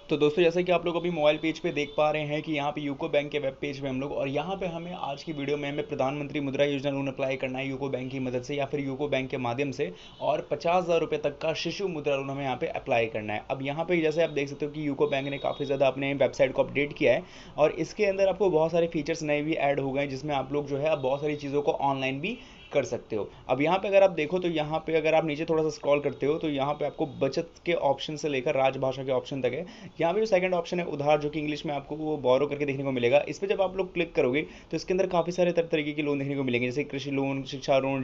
तो दोस्तों जैसे कि आप लोग अभी मोबाइल पेज पे देख पा रहे हैं कि यहाँ पे यूको बैंक के वेब पेज पे हम लोग, और यहाँ पे हमें आज की वीडियो में हमें प्रधानमंत्री मुद्रा योजना लोन अप्लाई करना है यूको बैंक की मदद से या फिर यूको बैंक के माध्यम से, और 50,000 रुपये तक का शिशु मुद्रा लोन हमें यहाँ पे अप्लाई करना है। अब यहाँ पे जैसे आप देख सकते हो कि यूको बैंक ने काफ़ी ज़्यादा अपने वेबसाइट को अपडेट किया है, और इसके अंदर आपको बहुत सारे फीचर्स नए भी ऐड हो गए हैं, जिसमें आप लोग जो है अब बहुत सारी चीज़ों को ऑनलाइन भी कर सकते हो। अब यहाँ पे अगर आप देखो तो यहाँ पे अगर आप नीचे थोड़ा सा स्क्रॉल करते हो तो यहाँ पे आपको बचत के ऑप्शन से लेकर राजभाषा के ऑप्शन तक है। यहाँ पे जो सेकंड ऑप्शन है उधार, जो कि इंग्लिश में आपको वो बोरो करके देखने को मिलेगा, इस पर जब आप लोग क्लिक करोगे तो इसके अंदर काफ़ी सारे तरह तरीके के लोन देखने को मिलेंगे, जैसे कृषि लोन, शिक्षा लोन,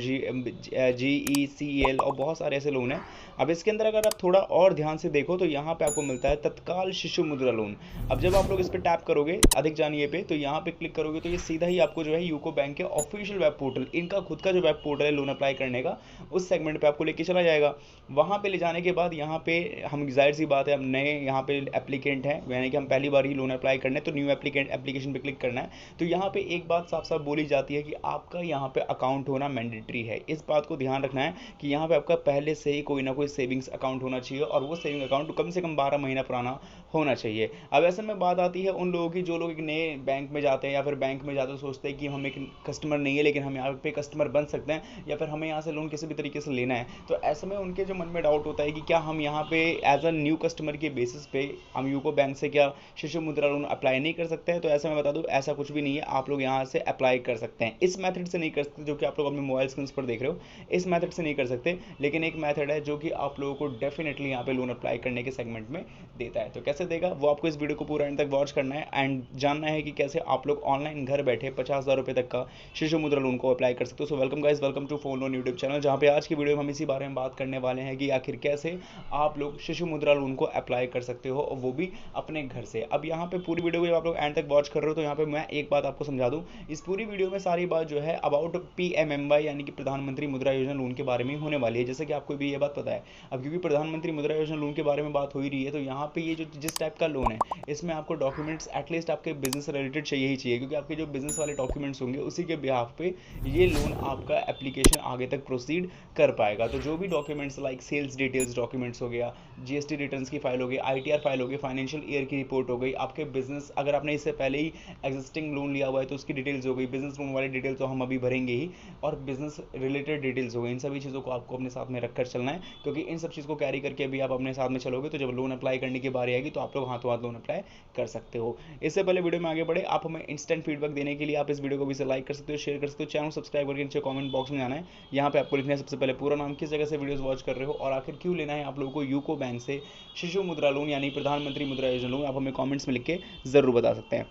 GECL और बहुत सारे ऐसे लोन हैं। अब इसके अंदर अगर आप थोड़ा और ध्यान से देखो तो यहाँ पे आपको मिलता है तत्काल शिशु मुद्रा लोन। अब जब आप लोग इस पर टैप करोगे अधिक जानिए पे, तो यहाँ पे क्लिक करोगे तो ये सीधा ही आपको जो है यूको बैंक के ऑफिशियल वेब पोर्टल, इनका खुद का जो वेब पोर्टल है लोन अप्लाई करने का, उस सेगमेंट पे आपको लेके चला जाएगा। वहाँ पे ले जाने के बाद यहाँ पे हम, जाहिर सी बात है, हम नए यहाँ पे एप्लीकेंट हैं, यानी कि हम पहली बार ही लोन अप्लाई करना है, तो न्यू एप्लीकेंट एप्लीकेशन पे क्लिक करना है। तो यहाँ पे एक बात साफ साफ बोली जाती है कि आपका यहाँ पे अकाउंट होना मैंडेटरी है। इस बात को ध्यान रखना है कि यहाँ पे आपका पहले से ही कोई ना कोई सेविंग्स अकाउंट होना चाहिए, और वो सेविंग अकाउंट कम से कम 12 महीना पुराना होना चाहिए। अब ऐसे में बात आती है उन लोगों की जो लोग एक नए बैंक में जाते हैं या फिर बैंक में जाते हैं सोचते हैं कि हम एक कस्टमर नहीं है लेकिन हम यहाँ पे कस्टमर बन सकते हैं, या फिर हमें यहाँ से लोन किसी भी तरीके से लेना है। तो ऐसे में उनके जो मन में डाउट होता है कि क्या हम यहाँ पे एज अ न्यू कस्टमर के बेसिस पे हम यूको बैंक से क्या शिशु मुद्रा लोन अप्लाई नहीं कर सकते हैं। तो ऐसे में बता दूं, ऐसा कुछ भी नहीं है, आप लोग यहाँ से अप्लाई कर सकते हैं। इस मेथड से नहीं कर सकते जो कि आप लोग अपने मोबाइल स्क्रीन पर देख रहे हो, इस मेथड से नहीं कर सकते, लेकिन एक मेथड है जो कि आप लोगों को डेफिनेटली यहाँ पे लोन अप्लाई करने के सेगमेंट में देता है। तो कैसे देगा वो आपको इस वीडियो को पूरा एंड तक वॉच करना है एंड जानना है कि कैसे आप लोग ऑनलाइन घर बैठे 50,000 रुपये तक का शिशु मुद्रा लोन को अप्लाई कर सकते हो। So welcome guys, welcome to phone loan YouTube channel, जहाँ पे आज की वीडियो में हम इसी बारे में बात करने वाले हैं कि आखिर कैसे आप लोग शिशु मुद्रा लोन को अप्लाई कर सकते हो, और वो भी अपने घर से। अब यहाँ पे पूरी वीडियो को जब आप लोग एंड तक वॉच कर रहे हो तो यहाँ पे मैं एक बात आपको समझा दूं, इस पूरी वीडियो में सारी बात जो है अबाउट PMMY यानी कि प्रधानमंत्री मुद्रा योजना लोन के बारे में होने वाली है, जैसे कि आपको भी ये बात पता है। अब क्योंकि प्रधानमंत्री मुद्रा योजना लोन के बारे में बात हो ही रही है, तो यहाँ पे ये जो जिस टाइप का लोन है इसमें आपको डॉक्यूमेंट्स एटलीस्ट आपके बिजनेस से रिलेटेड चाहिए ही चाहिए, क्योंकि आपके जो बिजनेस वाले डॉक्यूमेंट्स होंगे उसी के बिहाफ पे ये लोन आपका एप्लीकेशन आगे तक प्रोसीड कर पाएगा। तो जो भी documents like sales details documents हो गया, GST रिटर्न्स की फाइल हो गई, ITR फाइल हो गई, फाइनेंशियल ईयर की रिपोर्ट हो गई, आपके बिजनेस अगर आपने इससे पहले ही एग्जिस्टिंग लोन लिया हुआ है तो उसकी डिटेल्स हो गई, बिजनेस लोन वाली डिटेल्स तो हम अभी भरेंगे ही, और बिजनेस रिलेटेड डिटेल्स हो गई, इन सभी चीज़ों को आपको अपने साथ में रखकर चलना है, क्योंकि इन सब चीज़ को कैरी करके भी आप अपने साथ में चलोगे तो जब लोन अप्लाई करने की बारी आएगी तो आप लोग हाथों हाथ लोन अप्लाई कर सकते हो। इससे पहले वीडियो में आगे बढ़े, आप हमें इंस्टेंट फीडबैक देने के लिए आप इस वीडियो को भी से लाइक कर सकते हो, शेयर कर सकते हो, चैनल सब्सक्राइब करके नीचे कमेंट बॉक्स में जाना है, यहाँ पे आपको लिखना है सबसे पहले पूरा नाम, किस जगह से वीडियोस वॉच कर रहे हो, और आखिर क्यों लेना है आप लोगों को यूको बैंक से शिशु मुद्रा लोन यानी प्रधानमंत्री मुद्रा योजना लोन, आप हमें कमेंट्स में लिख के जरूर बता सकते हैं।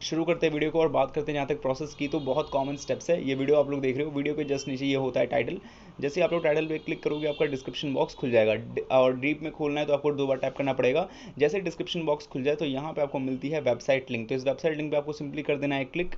शुरू करते हैं वीडियो को और बात करते हैं जहाँ तक प्रोसेस की, तो बहुत कॉमन स्टेप्स है। ये वीडियो आप लोग देख रहे हो, वीडियो के जस्ट नीचे ये होता है टाइटल, जैसे आप लोग टाइटल पे क्लिक करोगे आपका डिस्क्रिप्शन बॉक्स खुल जाएगा, और डीप में खोलना है तो आपको 2 बार टैप करना पड़ेगा। जैसे डिस्क्रिप्शन बॉक्स खुल जाए तो यहाँ पे आपको मिलती है वेबसाइट लिंक, तो इस वेबसाइट लिंक पे आपको सिंपली कर देना है क्लिक।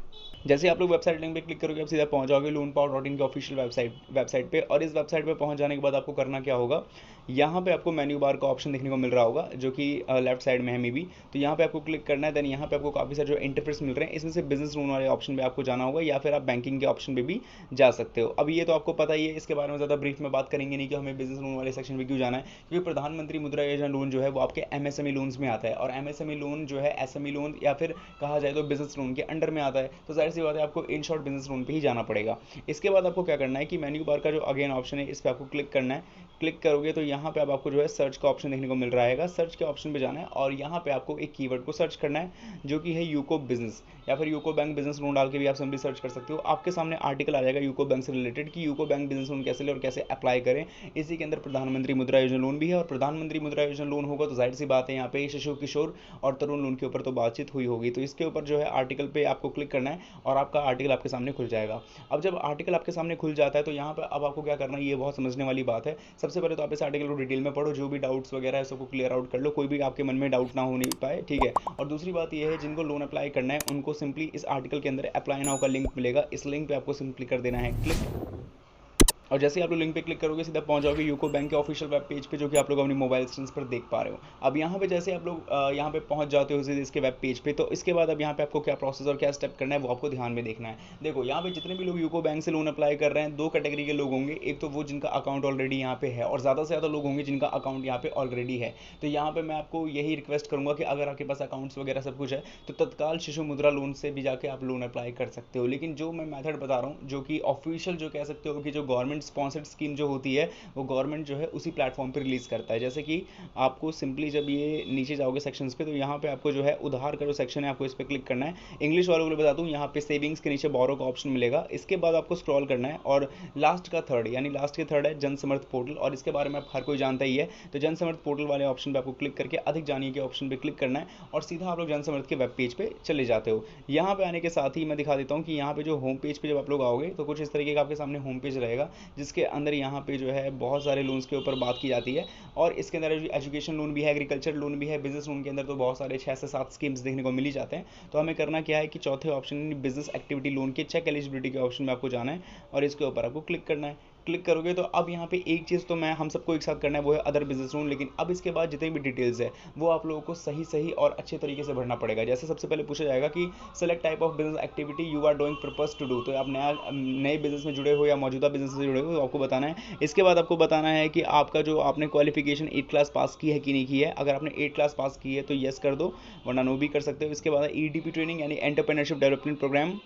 जैसे आप लोग वेबसाइट लिंक पे क्लिक करोगे आप सीधा पहुंच जाओगे loanpower.in की ऑफिशियल वेबसाइट पे, और इस वेबसाइट पे पहुंच जाने के बाद आपको करना क्या होगा, यहाँ पे आपको मेन्यू बार का ऑप्शन देखने को मिल रहा होगा जो कि लेफ्ट साइड में है मे बी, तो यहाँ पे आपको क्लिक करना है। देन यहाँ पे आपको काफ़ी सारे जो इंटरफेस मिल रहे हैं, इसमें से बिजनेस लोन वाले ऑप्शन पे आपको जाना होगा, या फिर आप बैंकिंग के ऑप्शन पे भी जा सकते हो। अब ये तो आपको पता ही है, इसके बारे में ज़्यादा ब्रीफ में बात करेंगे नहीं कि हमें बिजनेस लोन वाले सेक्शन में क्यों जाना है, क्योंकि प्रधानमंत्री मुद्रा योजना लोन जो है वो आपके MSME लोन्स में आता है, और MSME लोन जो है SME लोन या फिर कहा जाए तो बिजनेस लोन के अंडर में आता है, तो जाहिर सी बात है आपको इन शॉर्ट बिजनेस लोन पे ही जाना पड़ेगा। इसके बाद आपको क्या करना है कि मेन्यू बार का जो अगेन ऑप्शन है इस पर आपको क्लिक करना है। क्लिक करोगे तो यहाँ पे अब आपको जो है सर्च का ऑप्शन देखने को मिल रहा है, सर्च के ऑप्शन पे जाना है, और यहाँ पे आपको एक कीवर्ड को सर्च करना है जो कि है यूको बिजनेस, या फिर यूको बैंक बिजनेस लोन डाल के भी आप सिंपली सर्च कर सकते हो। आपके सामने आर्टिकल आ जाएगा यूको बैंक से रिलेटेड कि यूको बैंक बिजनेस लोन कैसे ले और कैसे अप्लाई करें। इसी के अंदर प्रधानमंत्री मुद्रा योजना लोन भी है, और प्रधानमंत्री मुद्रा योजना लोन होगा तो जाहिर सी बात है यहाँ पे शिशु किशोर और तरुण लोन के ऊपर तो बातचीत हुई होगी, तो इसके ऊपर जो है आर्टिकल पे आपको क्लिक करना है और आपका आर्टिकल आपके सामने खुल जाएगा। अब जब आर्टिकल आपके सामने खुल जाता है तो यहाँ पर अब आपको क्या करना है, ये बहुत समझने वाली बात है। सबसे पहले तो आप इस आर्टिकल को डिटेल में पढ़ो, जो भी डाउट्स वगैरह है सबको क्लियर आउट कर लो, कोई भी आपके मन में डाउट ना होने पाए, ठीक है। और दूसरी बात ये है, जिनको लोन अप्लाई करना है उनको सिंपली इस आर्टिकल के अंदर अप्लाई नाउ का लिंक मिलेगा, इस लिंक पे आपको सिंपली कर देना है क्लिक। और जैसे ही आप लोग लिंक पे क्लिक करोगे सीधा पहुंच जाओगे यूको बैंक के ऑफिशियल वेब पेज पे, जो कि आप लोग अपनी मोबाइल स्क्रीन पर देख पा रहे हो। अब यहाँ पे जैसे आप लोग यहाँ पे पहुंच जाते हो सीधे इसके वेब पेज पे, तो इसके बाद अब यहाँ पे आपको क्या प्रोसेस और क्या स्टेप करना है वो आपको ध्यान में देखना है। देखो यहाँ पे जितने भी लोग यूको बैंक से लोन अप्लाई कर रहे हैं, दो कैटेगरी के लोग होंगे। एक तो वो जिनका अकाउंट ऑलरेडी यहाँ पे है, और ज़्यादा से ज़्यादा लोग होंगे जिनका अकाउंट यहाँ पे ऑलरेडी है। तो यहाँ पे मैं आपको यही रिक्वेस्ट करूंगा कि अगर आपके पास अकाउंट्स वगैरह सब कुछ है तो तत्काल शिशु मुद्रा लोन से भी जाके आप लोन अप्लाई कर सकते हो। लेकिन जो मैं मेथड बता रहा हूँ, जो कि ऑफिशियल जो कह सकते हो कि जो गवर्नमेंट स्पॉन्सर्ड स्कीम जो होती है, वो गवर्नमेंट जो है उसी प्लेटफॉर्म पर रिलीज करता है। जैसे कि आपको सिंपली जब ये नीचे जाओगे सेक्शंस पे, तो यहाँ पे आपको जो है उधार का जो सेक्शन है आपको इस पर क्लिक करना है। इंग्लिश वालों को बता दूँ, यहाँ पे सेविंग्स के नीचे बोरो का ऑप्शन मिलेगा। इसके बाद आपको स्क्रॉल करना है और लास्ट का थर्ड, यानी लास्ट के थर्ड है जन समर्थ पोर्टल, और इसके बारे में आप हर कोई जानता ही है। तो जन समर्थ पोर्टल वाले ऑप्शन पे आपको क्लिक करके अधिक जानिए के ऑप्शन पे क्लिक करना है, और सीधा आप लोग जन समर्थ के वेब पेज पे चले जाते हो। यहाँ पे आने के साथ ही मैं दिखा देता हूँ कि यहाँ पे जो होम पेज पे जब आप लोग आओगे तो कुछ इस तरीके का आपके सामने होम पेज रहेगा, जिसके अंदर यहाँ पे जो है बहुत सारे लोन्स के ऊपर बात की जाती है। और इसके अंदर एजुकेशन लोन भी है, एग्रीकल्चर लोन भी है, बिजनेस लोन के अंदर तो बहुत सारे 6 से 7 स्कीम्स देखने को मिल ही जाते हैं। तो हमें करना क्या है कि चौथे ऑप्शन बिजनेस एक्टिविटी लोन के चेक एलिजिबिलिटी के ऑप्शन में आपको जाना है, और इसके ऊपर आपको क्लिक करना है। क्लिक करोगे तो अब यहाँ पे एक चीज़ तो मैं हम सबको एक साथ करना है, वो है अदर बिजनेस लोन। लेकिन अब इसके बाद जितनी भी डिटेल्स है वो आप लोगों को सही सही और अच्छे तरीके से भरना पड़ेगा। जैसे सबसे पहले पूछा जाएगा कि select type of business activity you are doing purpose to do, तो आप नए बिजनेस में जुड़े हो या मौजूदा बिजनेस से जुड़े हो तो आपको बताना है। इसके बाद आपको बताना है कि आपका जो आपने क्वालिफिकेशन 8 क्लास पास की है कि नहीं की है। अगर आपने 8 क्लास पास की है तो येस कर दो, वरना नो भी कर सकते हो। इसके बाद ईडीपी ट्रेनिंग यानी एंटरप्रेन्योरशिप डेवलपमेंट प्रोग्राम,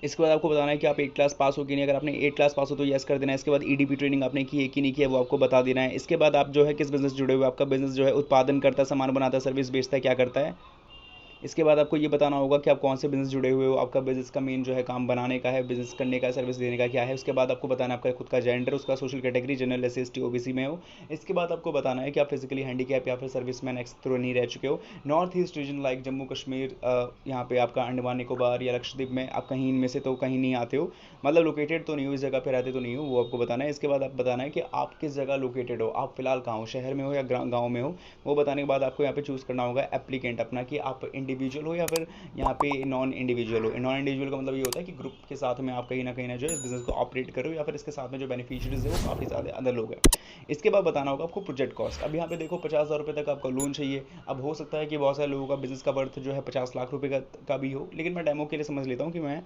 इसके बाद आपको बताना है कि आप 8 क्लास पास हो कि नहीं। अगर आपने 8 क्लास पास हो तो यस कर देना है। इसके बाद ईडीपी ट्रेनिंग आपने की है कि नहीं की है वो आपको बता देना है। इसके बाद आप जो है किस बिजनेस जुड़े हुए, आपका बिजनेस जो है उत्पादन करता है, सामान बनाता है, सर्विस बेचता है, क्या करता है। इसके बाद आपको ये बताना होगा कि आप कौन से बिजनेस जुड़े हुए हो, आपका बिजनेस का मेन जो है काम बनाने का है, बिजनेस करने का, सर्विस देने का क्या है। उसके बाद आपको बताना है आपका खुद का जेंडर, उसका social category general, S T OBC में हो। इसके बाद आपको बताना है कि आप फिजिकली हैंडीकैप या फिर सर्विसमैन एक्स थ्रू नहीं रह चुके हो। North east region like Jammu Kashmir, यहाँ पे आपका अंडमान निकोबार या लक्षद्वीप में आप कहीं इनमें से तो कहीं नहीं आते हो, मतलब लोकेटेड तो नहीं हो, इस जगह पे रहते तो नहीं हो, वो आपको बताना है। इसके बाद आप बताना है कि आप किस जगह लोकेटेड हो, आप फिलहाल कहाँ हो, शहर में हो या गाँव में हो। वो बताने के बाद आपको यहाँ पे चूज़ करना होगा एप्लीकेंट अपना, कि आप इंडिविजुअल हो या फिर यहाँ पे नॉन इंडिविजुअल हो। नॉन इंडिविजुअल का मतलब ये होता है कि ग्रुप के साथ में आप कहीं ना जो है इस बिजनेस को ऑपरेट करो, या फिर इसके साथ में जो बेनिफिशियरीज है वो काफ़ी ज़्यादा अदर लोग हैं। इसके बाद बताना होगा आपको प्रोजेक्ट कॉस्ट। अब यहाँ पे देखो 50,000 रुपये तक आपका लोन चाहिए। अब हो सकता है कि बहुत सारे लोगों का बिजनेस का वर्थ जो है 50 लाख रुपये का भी हो, लेकिन मैं डेमो के लिए समझ लेता हूँ कि मैं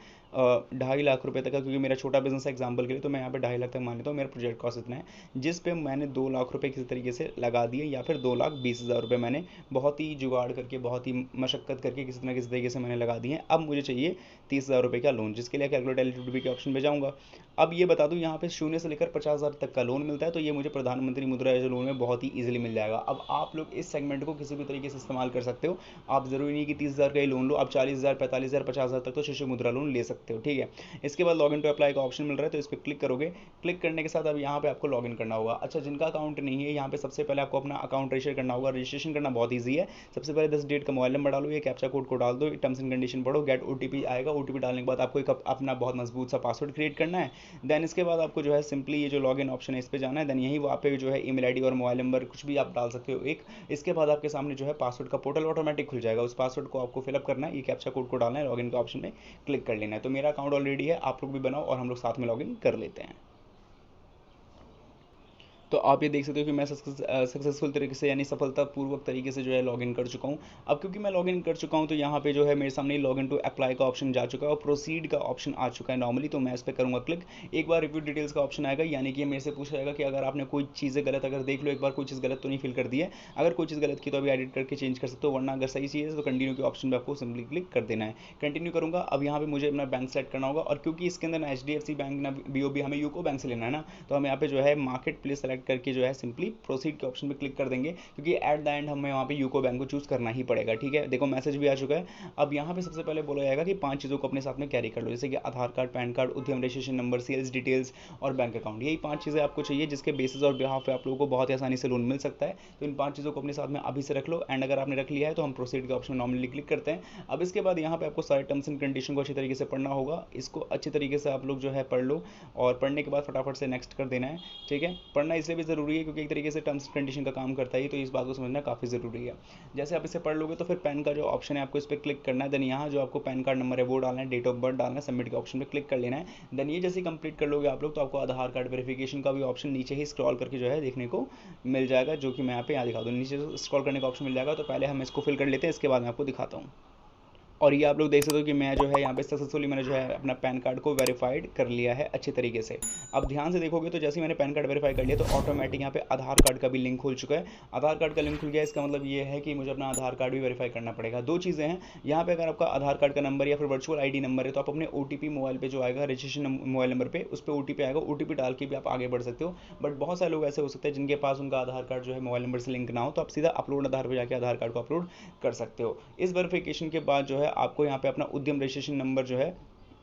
2.5 लाख रुपये तक का, क्योंकि मेरा छोटा बिजनेस है एग्जाम्पल के लिए, तो मैं यहाँ पे 2.5 लाख तक मान लेता हूँ। मेरा प्रोजेक्ट कॉस्ट इतना है, जिस पे मैंने 2 लाख रुपये किसी तरीके से लगा दिए, या फिर 2,20,000 रुपये मैंने बहुत ही जुगाड़ करके, बहुत ही मशक्कत करके किसी न किसी तरीके से मैंने लगा दिए हैं। अब मुझे चाहिए 30,000 रुपये का लोन, जिसके लिए कैलकुलेट एलिजिबिलिटी के ऑप्शन पे जाऊँगा। अब ये बता दूँ यहाँ पे 0 से लेकर 50,000 तक का लोन मिलता है, तो ये मुझे प्रधानमंत्री मुद्रा योजना लोन में बहुत ही ईजिली मिल जाएगा। अब आप लोग इस सेगमेंट को किसी भी तरीके से इस्तेमाल कर सकते हो। आप ज़रूरी नहीं कि 30,000 का ही लोन लो, आप 40,000, 45,000, 50,000 तक तो शिशु मुद्रा लोन ले सकते हो, ठीक है। इसके बाद लॉगिन टू अप्लाई का ऑप्शन मिल रहा है, तो इस पर क्लिक करोगे। क्लिक करने के साथ अब यहाँ पे आपको लॉगिन करना होगा। अच्छा, जिनका अकाउंट नहीं है, यहाँ पे सबसे पहले आपको अपना अकाउंट रजिस्टर करना होगा। रजिस्ट्रेशन करना बहुत ईजी है। सबसे पहले 10 डेट का मोबाइल नंबर डालो, ये कैप्चा कोड को डाल दो, टर्म्स एंड कंडीशन पढ़ो, गेट ओटीपी आएगा। ओटीपी डालने के बाद आपको एक अपना बहुत मजबूत सा पासवर्ड क्रिएट करना है। देन इसके बाद आपको जो है सिंपली ये जो लॉगिन ऑप्शन है इस पर जाना है। देन यही वहाँ पे जो है ईमेल आईडी और मोबाइल नंबर कुछ भी आप डाल सकते हो एक। इसके बाद आपके सामने जो है पासवर्ड का पोर्टल ऑटोमेटिक खुल जाएगा। उस पासवर्ड को आपको फिलअप करना है, ये कैप्चा कोड को डालना है, लॉगिन के ऑप्शन में क्लिक कर लेना है। तो मेरा अकाउंट ऑलरेडी है, आप लोग भी बनाओ और हम लोग साथ में लॉगिन कर लेते हैं। तो आप ये देख सकते हो कि मैं सक्सेसफुल तरीके से, यानी सफलतापूर्वक तरीके से जो है लॉगिन कर चुका हूँ। अब क्योंकि मैं लॉगिन कर चुका हूँ तो यहाँ पे जो है मेरे सामने लॉगिन टू अप्लाई का ऑप्शन जा चुका है और प्रोसीड का ऑप्शन आ चुका है नॉर्मली। तो मैं इस पर करूँगा क्लिक। एक बार रिव्यू डिटेल्स का ऑप्शन आएगा, यानी कि मेरे से पूछा जाएगा कि अगर आपने कोई चीज़ें गलत अगर देख लो एक बार, कोई चीज़ गलत तो नहीं फिल कर दी है। अगर कोई चीज़ गलत की तो अभी एडिट करके चेंज कर सकते हो, वरना अगर सही चीज़ है तो कंटिन्यू के ऑप्शन पर आपको सिंपली क्लिक कर देना है। कंटिन्यू करूँगा। अब यहाँ पे मुझे अपना बैंक सेलेक्ट करना होगा, और क्योंकि इसके अंदर ना HDFC बैंक ना BOB, हमें यूको बैंक से लेना है ना, तो हम यहाँ पे जो है मार्केट प्लेस सेलेक्ट करके जो है सिंपली प्रोसीड के ऑप्शन पे क्लिक कर देंगे, क्योंकि एट द एंड हमें वहाँ पे यूको बैंक को चूज करना ही पड़ेगा, ठीक है। देखो मैसेज भी आ चुका है। अब यहाँ पे सबसे पहले बोला जाएगा कि 5 चीज़ों को अपने साथ में कैरी कर लो, जैसे कि आधार कार्ड, पैन कार्ड, उद्यम रजिस्ट्रेशन नंबर, सेल्स डिटेल्स और बैंक अकाउंट। यही 5 चीज़ें आपको चाहिए, जिसके बेसिस और बिहाफ पे आप लोगों को बहुत ही आसानी से लोन मिल सकता है। तो इन 5 चीज़ों को अपने साथ में अभी से रख लो, एंड अगर आपने रख लिया है तो हम प्रोसीड के ऑप्शन में नॉर्मली क्लिक करते हैं। अब इसके बाद यहाँ पे आपको सारे टर्म्स एंड कंडीशन को अच्छी तरीके से पढ़ना होगा। इसको अच्छी तरीके से आप लोग जो है पढ़ लो, और पढ़ने के बाद फटाफट से नेक्स्ट कर देना है, ठीक है। पढ़ना इसलिए भी ज़रूरी है क्योंकि एक तरीके से टर्म्स कंडीशन का काम करता है, तो इस बात को समझना काफ़ी ज़रूरी है। जैसे आप इसे पढ़ लोगे तो फिर पैन का जो ऑप्शन है आपको इस पर क्लिक करना है। देन यहाँ जो आपको पैन कार्ड नंबर है वो डालना है, डेट ऑफ बर्थ डालना है, सबमिट के ऑप्शन पे क्लिक कर लेना है। देन ये जैसे कंप्लीट कर लोगे आप लोग तो आपको आधार कार्ड वेरिफिकेशन का भी ऑप्शन नीचे ही स्क्रॉल करके जो है देखने को मिल जाएगा, जो कि मैं यहाँ पे यहाँ दिखा दूँ। नीचे स्क्रॉल करने का ऑप्शन मिल जाएगा, तो पहले हम इसको फिल कर लेते हैं, इसके बाद मैं आपको दिखाता हूँ। और ये आप लोग देख सकते हो कि मैं जो है यहाँ पे सक्सेसफुली मैंने जो है अपना पैन कार्ड को वेरीफाइड कर लिया है अच्छे तरीके से। अब ध्यान से देखोगे तो जैसे ही मैंने पैन कार्ड वेरीफाई कर लिया तो ऑटोमेटिक यहाँ पे आधार कार्ड का भी लिंक खुल चुका है। आधार कार्ड का लिंक खुल गया, इसका मतलब ये है कि मुझे अपना आधार कार्ड भी वेरीफाई करना पड़ेगा। दो चीज़ें हैं यहाँ पे, अगर आपका आधार कार्ड का नंबर या फिर वर्चुअल ID नंबर है तो आप अपने OTP मोबाइल पर जो आएगा रजिस्ट्रेशन मोबाइल नंबर पर, उस पर OTP आएगा, OTP डाल के भी आप आगे बढ़ सकते हो। बट बहुत सारे लोग ऐसे हो सकते हैं जिनके पास उनका आधार कार्ड जो है मोबाइल नंबर से लिंक ना हो, तो आप सीधा अपलोड आधार पर जाके आधार कार्ड को अपलोड कर सकते हो। इस वेरिफिकेशन के बाद जो है आपको यहाँ पे अपना उद्यम रजिस्ट्रेशन नंबर जो है,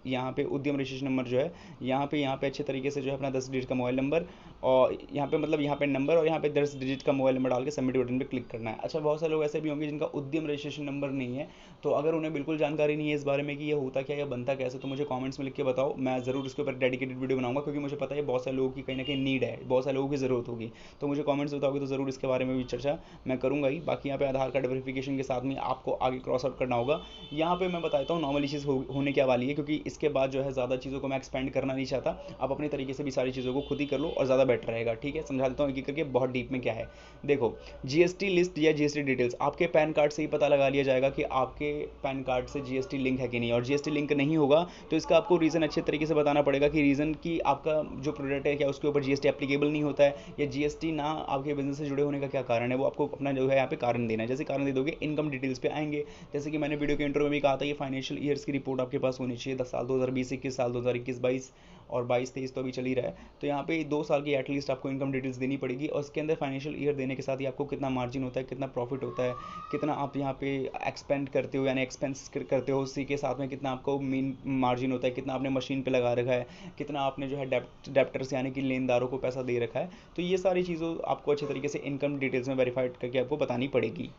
यहाँ पे उद्यम रजिस्ट्रेशन नंबर जो है यहाँ पे अच्छे तरीके से जो है अपना 10 डिजिट का मोबाइल नंबर और यहाँ पे मतलब यहाँ पे नंबर और यहाँ पे 10 डिजिट का मोबाइल नंबर डाल के सबमिट बटन पे क्लिक करना है। अच्छा, बहुत सारे लोग ऐसे भी होंगे जिनका उद्यम रजिस्ट्रेशन नंबर नहीं है, तो अगर उन्हें बिल्कुल जानकारी नहीं है इस बारे में कि ये होता क्या या बनता कैसे, तो मुझे कॉमेंट्स में लिख के बताओ, मैं ज़रूर इसके ऊपर डेडिकेटेड वीडियो बनाऊंगा, क्योंकि मुझे पता है बहुत सारे लोगों की कहीं ना कहीं नीड है, बहुत सारे लोगों की ज़रूरत होगी। तो मुझे कॉमेंट्स बताओगे तो ज़रूर इसके बारे में भी चर्चा मैं करूँगा ही। बाकी यहाँ पे आधार कार्ड वेरिफिकेशन के साथ में आपको आगे क्रॉस आउट करना होगा। यहाँ पे मैं बताता हूँ नॉर्मली चीज़ होने क्या वाली है, क्योंकि इसके बाद जो है ज़्यादा चीज़ों को मैं एक्सपेंड करना नहीं चाहता। आप अपने तरीके से भी सारी चीज़ों को खुद ही कर लो और ज़्यादा बेटर रहेगा। ठीक है, समझा देता हूँ एक एक करके बहुत डीप में क्या है। देखो, GST लिस्ट या GST डिटेल्स आपके पैन कार्ड से ही पता लगा लिया जाएगा कि आपके पैन कार्ड से GST लिंक है कि नहीं, और GST लिंक नहीं होगा तो इसका आपको रीज़न अच्छे तरीके से बताना पड़ेगा कि रीज़न कि आपका जो प्रोडक्ट है क्या उसके ऊपर GST एप्लीकेबल नहीं होता है, या GST ना आपके बिजनेस से जुड़े होने का क्या कारण है, वो आपको अपना जो है यहाँ पे कारण देना है। जैसे कारण दे दोगे, इनकम डिटेल्स पे आएंगे। जैसे कि मैंने वीडियो के इंट्रो में भी कहा था, ये फाइनेंशियल ईयर्स की रिपोर्ट आपके पास होनी चाहिए, 10 साल 2020-21 साल 2021-22 और 22-23 तो अभी चल ही रहा है। तो यहाँ पे 2 साल की एटलीस्ट आपको इनकम डिटेल्स देनी पड़ेगी, और इसके अंदर फाइनेंशियल ईयर देने के साथ ही आपको कितना मार्जिन होता है, कितना प्रॉफिट होता है, कितना आप यहाँ पे एक्सपेंड करते हो यानी एक्सपेंस करते हो, उसी के साथ में कितना आपको मेन मार्जिन होता है, कितना आपने मशीन पे लगा रखा है, कितना आपने जो है डेप्टर्स यानी कि लेनदारों को पैसा दे रखा है। तो ये सारी चीज़ों आपको अच्छे तरीके से इनकम डिटेल्स में वेरीफाइड करके आपको बतानी पड़ेगी।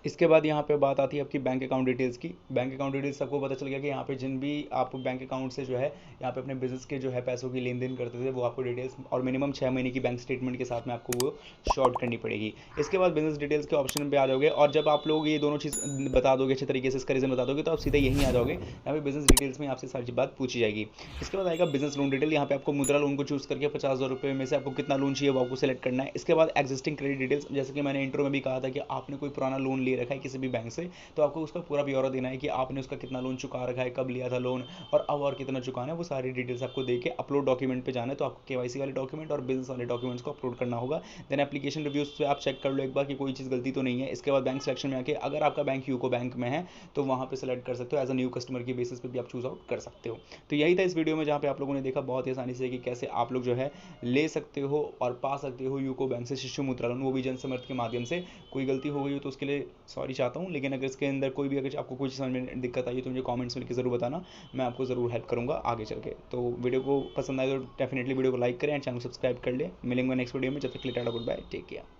इसके बाद यहाँ पे बात आती है आपकी बैंक अकाउंट डिटेल्स की। बैंक अकाउंट डिटेल्स सबको पता चल गया कि यहाँ पे जिन भी आप बैंक अकाउंट से जो है यहाँ पे अपने बिजनेस के जो है पैसों की लेन देन करते थे वो आपको डिटेल्स और मिनिमम 6 महीने की बैंक स्टेटमेंट के साथ में आपको वो शॉर्ट करनी पड़ेगी। इसके बाद बिजनेस डिटेल्स के ऑप्शन पे आ जाओगे, और जब आप लोग ये दोनों चीज़ बता दोगे अच्छे तरीके से, इसका रीज़न बता दोगे, तो आप सीधे यहीं आ जाओगे। यहाँ पे बिजनेस डिटेल्स में आपसे सारी बात पूछी जाएगी। इसके बाद आएगा बिजनेस लोन डिटेल। यहाँ पे आपको मुद्रा लोन को चूज़ करके 50,000 रुपये में से आपको कितना लोन चाहिए वो आपको सेलेक्ट करना है। इसके बाद एग्जिस्टिंग क्रेडिट डिटेल्स, जैसे कि मैंने इंट्रो में भी कहा था कि आपने कोई पुराना लोन ले रखा है किसी भी बैंक से, तो आपको उसका पूरा ब्यौरा देना है कि आपने उसका कितना लोन चुका रखा है, कब लिया था लोन और अब और कितना चुकाना है, वो सारी डिटेल्स आपको देके अपलोड डॉक्यूमेंट पे जाना है। तो आपको KYC वाले डॉक्यूमेंट और बिजनेस वाले डॉक्यूमेंट्स को अपलोड करना होगा। देन एप्लीकेशन रिव्यूज पे आप चेक कर लो एक बार कि कोई चीज़ गलती तो नहीं है। इसके बाद बैंक सिलेक्शन में आके अगर आपका बैंक यूको बैंक में है तो वहाँ पे सेलेक्ट कर सकते हो, एज अ न्यू कस्टमर की बेसिस पे भी आप चूज आउट कर सकते हो। तो यही था इस वीडियो में, जहाँ पे आप लोगों ने देखा बहुत ही आसानी से कि कैसे आप लोग जो है ले सकते हो और पा सकते हो यूको बैंक से शिशु मुद्रा लोन, वो भी जन समर्थ के माध्यम से। कोई गलती हो गई हो तो उसके लिए सॉरी चाहता हूँ, लेकिन अगर इसके अंदर कोई भी अगर आपको कुछ समझ में दिक्कत आई तो मुझे कमेंट्स में लिख के ज़रूर बताना, मैं आपको ज़रूर हेल्प करूँगा आगे चल के। तो वीडियो को पसंद आए तो डेफिनेटली वीडियो को लाइक करें एंड चैनल को सब्सक्राइब कर ले। मिलेंगे नेक्स्ट वीडियो में, जब तक के लिए tata goodbye, take care.